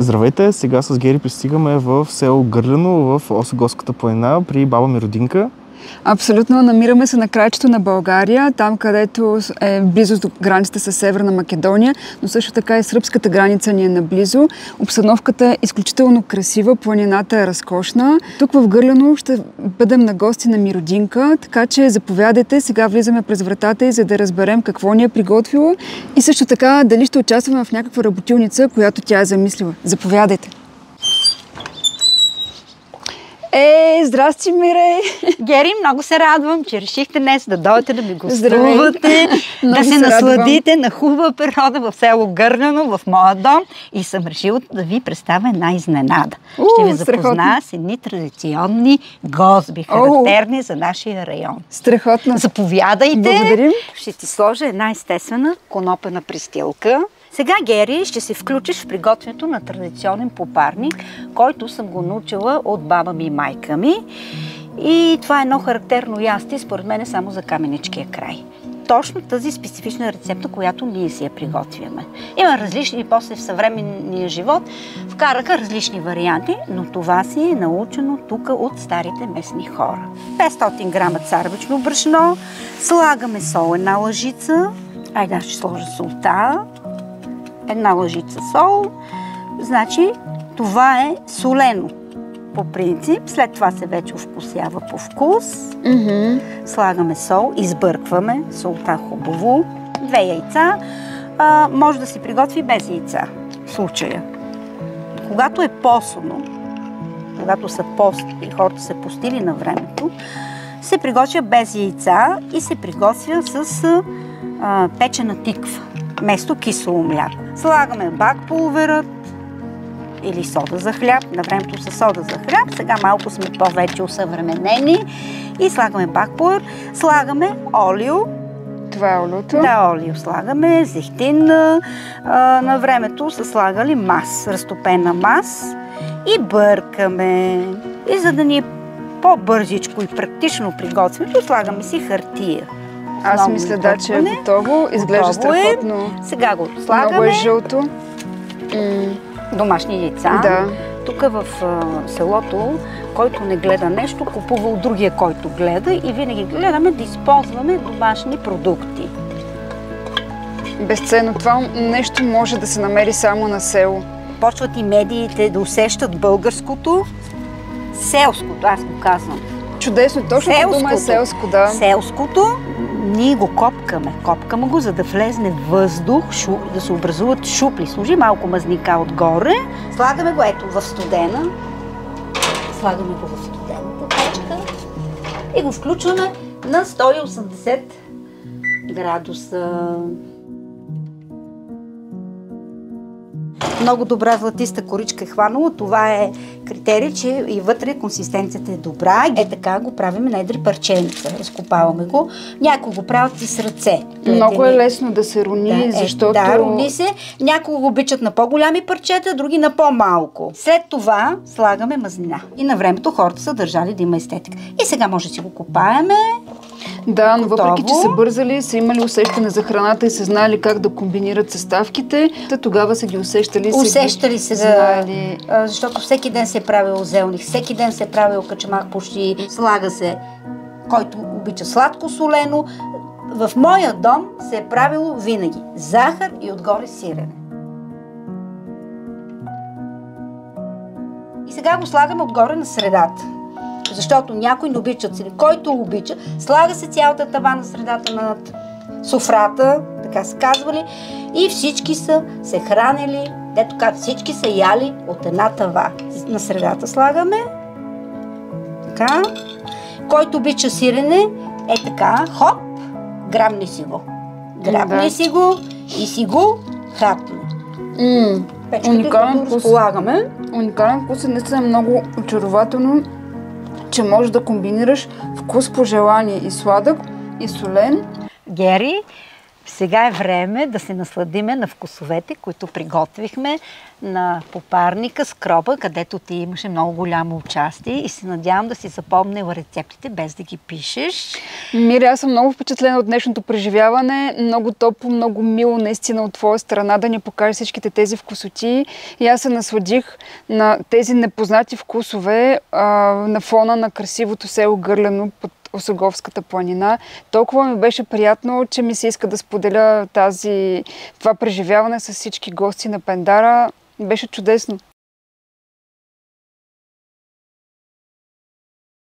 Здравейте! Сега с Гери пристигаме в село Гърляно в Осъголската планина при баба ми родинка. Абсолютно. Намираме се на краището на България, там където е близо до границата с Северна Македония, но също така и сръбската граница ни е наблизо. Обстановката е изключително красива, планината е разкошна. Тук в Гърляно ще бъдем на гости на ми родинка, така че заповядайте. Сега влизаме през вратата и за да разберем какво ни е приготвила и също така дали ще участваме в някаква работилница, която тя е замислила. Заповядайте! Здрасти, Мирей! Гери, много се радвам, че решихте днес да дойдете да ми гостувате, да се насладите на хубава природа в село Гърляно, в моя дом, и съм решила да ви представя една изненада. Ще ви запозная с едни традиционни гозби, характерни за нашия район. Страхотно! Заповядайте! Благодарим! Ще ти сложа една естествена конопена пристилка. Сега, Гери, ще се включиш в приготвянето на традиционен попарник, който съм го научила от баба ми и майка ми. И това е едно характерно ястие, според мен, само за Каменичкия край. Точно тази специфична рецепта, която ние си я приготвяме. Има различни, после в съвременния живот вкараха различни варианти, но това си е научено тук от старите местни хора. 500 грама царевично брашно, слагаме сол, една лъжица, аз ще сложа солта, една лъжица сол, значи това е солено по принцип, след това се вече овкусява по вкус. Слагаме сол, избъркваме солта хубаво, 2 яйца, може да се приготви без яйца в случая. Когато е постно, когато са постили, хората са постили на времето, се приготвя без яйца и се приготвя с печена тиква, вместо кисело мляко. Слагаме бакпулверът или сода за хляб. На времето с сода за хляб. Сега малко сме повече усъвременени. И слагаме бакпулвер. Слагаме олио. Това е олиото? Да, олио слагаме. Зехтин. На времето са слагали мас, разтопена мас. И бъркаме. И за да ни е по-бързичко и практично приготвянето, слагаме си хартия. Аз мисля, да, че е готово. Изглежда страхотно. Сега го слагаме. Много е жълто. Домашни яйца. Да. Тук в селото, който не гледа нещо, купува от другия, който гледа, и винаги гледаме да използваме домашни продукти. Безценно. Това нещо може да се намери само на село. Почват и медиите да усещат българското, селското, аз го казвам. Чудесно, точно дума е селско, да. Селското, ние го копкаме. Копкаме го, за да влезне въздух, да се образуват шупли. Служи малко мазника отгоре. Слагаме го ето в студена. Слагаме го в студената печка и го включваме на 180 градуса. Много добра златиста коричка е хванало. Това е критерий, че и вътре консистенцията е добра. Така го правим на едри парченца. Разкопаваме го. Някои го правят и с ръце. Много е лесно да се рони, защото... Да, рони се. Някои го обичат на по-голями парчета, други на по-малко. След това слагаме мазнина. И на времето хората са държали да има естетика. И сега може да си го копаеме. Да, но въпреки, че са бързали, са имали усещане за храната и са знали как да комбинират съставките, тогава са ги усещали. Усещали се, знаели. Защото всеки ден се е правил зелник, всеки ден се е правил качамак почти. Слага се, който обича сладко солено. В моя дом се е правило винаги захар и отгоре сирене. И сега го слагаме отгоре на средата. Защото някой не обичат, който обича, слага се цялата тава на средата над софрата, така са казвали, и всички са се хранили, дето как всички са яли от една тава. На средата слагаме, така, който обича сирене, е така, хоп, грабни си го. Грабни си го и си го хапни. Печката разполагаме. Уникален вкус е наистина много очарователно, че можеш да комбинираш вкус по желание и сладък, и солен. Гери, Сега е време да се насладиме на вкусовете, които приготвихме на попарника с кроба, където ти имаше много голямо участие и се надявам да си запомнила рецептите, без да ги пишеш. Мири, аз съм много впечатлена от днешното преживяване. Много топло, много мило наистина от твоя страна да ни покажеш всичките тези вкусоти. И аз се насладих на тези непознати вкусове на фона на красивото село Гърляно под Осоговската планина. Толкова ми беше приятно, че ми се иска да споделя това преживяване с всички гости на Пендара. Беше чудесно.